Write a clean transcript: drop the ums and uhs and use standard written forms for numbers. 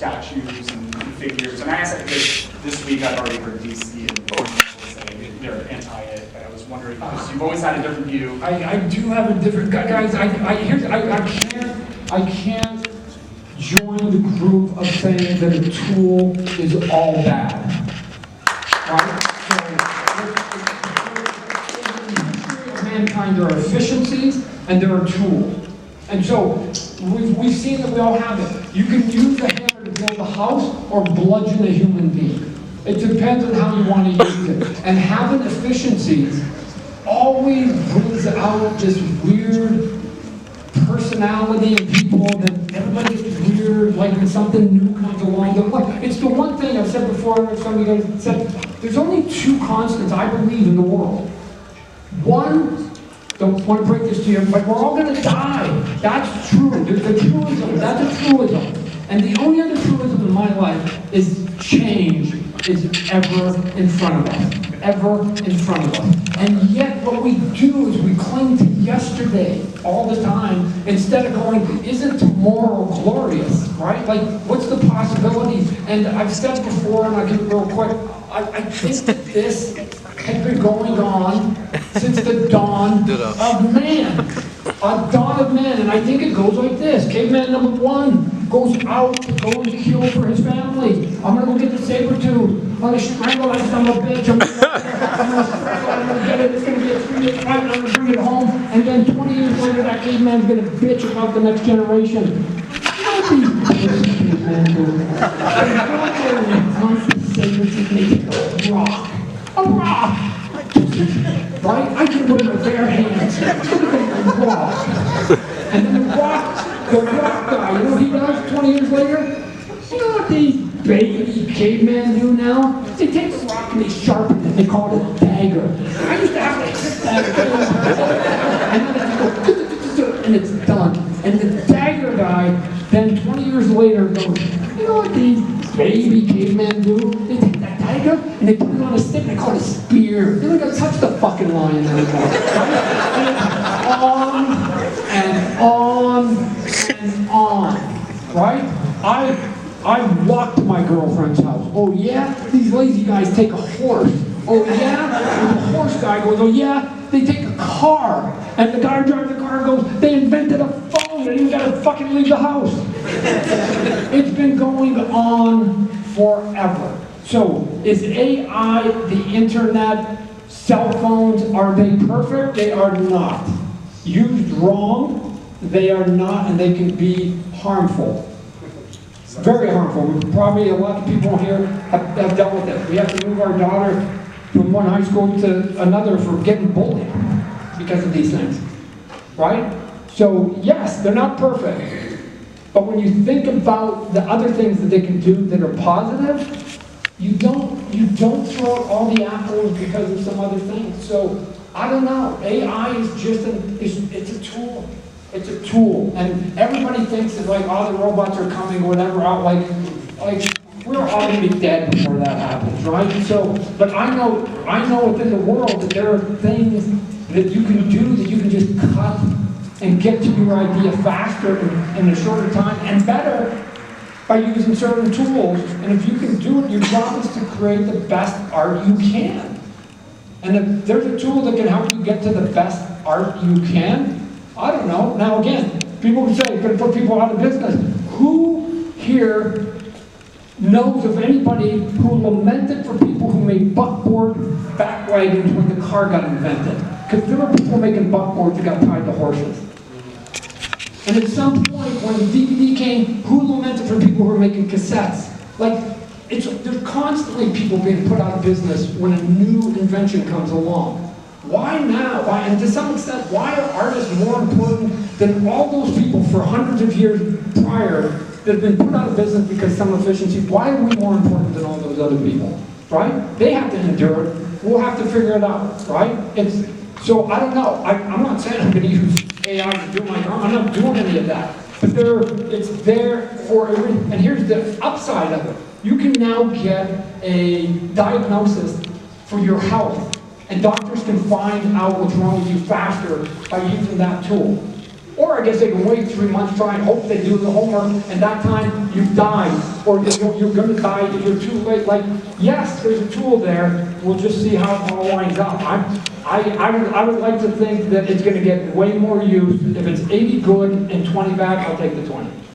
statues and figures. And I asked that because this week I've already heard DC and people say they're anti it, but I was wondering, because you've always had a different view. I do have a different, guys, I can't join the group of saying that a tool is all bad. Right? So, mankind, there are efficiencies and there are tools. And so, we've seen that we all have it. You can use a hammer to build a house or bludgeon a human being. It depends on how you want to use it. And having efficiencies always brings out this weird personality in people that everybody gets weird, like when something new comes along. It's the one thing I've said before, some of you guys said, there's only two constants I believe in the world. One, don't want to break this to you, but we're all going to die. That's true. There's a truism. That's a truism. And the only other truism in my life is change is ever in front of us. Ever in front of us. And yet what we do is we cling to yesterday all the time instead of going, isn't tomorrow glorious, right? Like, what's the possibility? And I've said before, and I'll give it real quick, I think that this has been going on since the dawn of man. A dawn of man, and I think it goes like this. Caveman number 1 goes out to go and kill for his family. I'm gonna go get the saber tooth. I'm gonna strangle that son of a bitch. I'm gonna strangle, I'm gonna get it. It's gonna be a 3-day fight, and I'm gonna bring it home. And then 20 years later, that caveman's gonna bitch about the next generation. You know what these cavemen do? They go there and they hunt the saber tooth and they take a rock. A rock! Right? I can put it in bare hands. Rock. And then the rock guy, you know what he does 20 years later? You know what these baby cavemen do now? They take a rock and they sharpen it, they call it a dagger. I used to have like 6 daggers. And then they go, and it's done. And the dagger guy, then 20 years later, goes, you know what these baby cavemen do? They take that dagger and they put it on a stick and they call it a spear. They don't gotta touch the fucking lion anymore. On and on and on, right? I walked to my girlfriend's house. Oh yeah? These lazy guys take a horse. Oh yeah? And the horse guy goes, oh yeah? They take a car. And the guy who drives the car goes, they invented a phone and you gotta fucking leave the house. It's been going on forever. So, is AI, the internet, cell phones, are they perfect? They are not. Used wrong, they are not, and they can be harmful. Very harmful. Probably a lot of people here have dealt with it. We have to move our daughter from one high school to another for getting bullied because of these things. Right? So, yes, they're not perfect. But when you think about the other things that they can do that are positive, you don't throw out all the apples because of some other things. So, I don't know. AI is just it's a tool. It's a tool. And everybody thinks that like, oh, the robots are coming, whatever, out like we're all gonna be dead before that happens, right? So, but I know within the world that there are things that you can do that you can just cut and get to your idea faster in a shorter time and better by using certain tools. And if you can do it, your job is to create the best art you can. And if there's a tool that can help you get to the best art you can, I don't know. Now again, people can say it's going to put people out of business. Who here knows of anybody who lamented for people who made buckboard back wagons when the car got invented? Because there were people making buckboards that got tied to horses. And at some point, when the DVD came, who lamented for people who were making cassettes? Like, there's constantly people being put out of business when a new invention comes along. Why now? Why? And to some extent, why are artists more important than all those people for hundreds of years prior that have been put out of business because of some efficiency? Why are we more important than all those other people? Right? They have to endure it. We'll have to figure it out. Right? So I don't know. I'm not saying I'm going to use AI to do my job. I'm not doing any of that. But it's there for everything. And here's the upside of it. You can now get a diagnosis for your health. And doctors can find out what's wrong with you faster by using that tool. Or I guess they can wait 3 months, try and hope they do the homework, and that time you've died, or you're gonna die if you're too late. Like, yes, there's a tool there, we'll just see how it all winds up. I would like to think that it's gonna get way more use. If it's 80 good and 20 bad, I'll take the 20.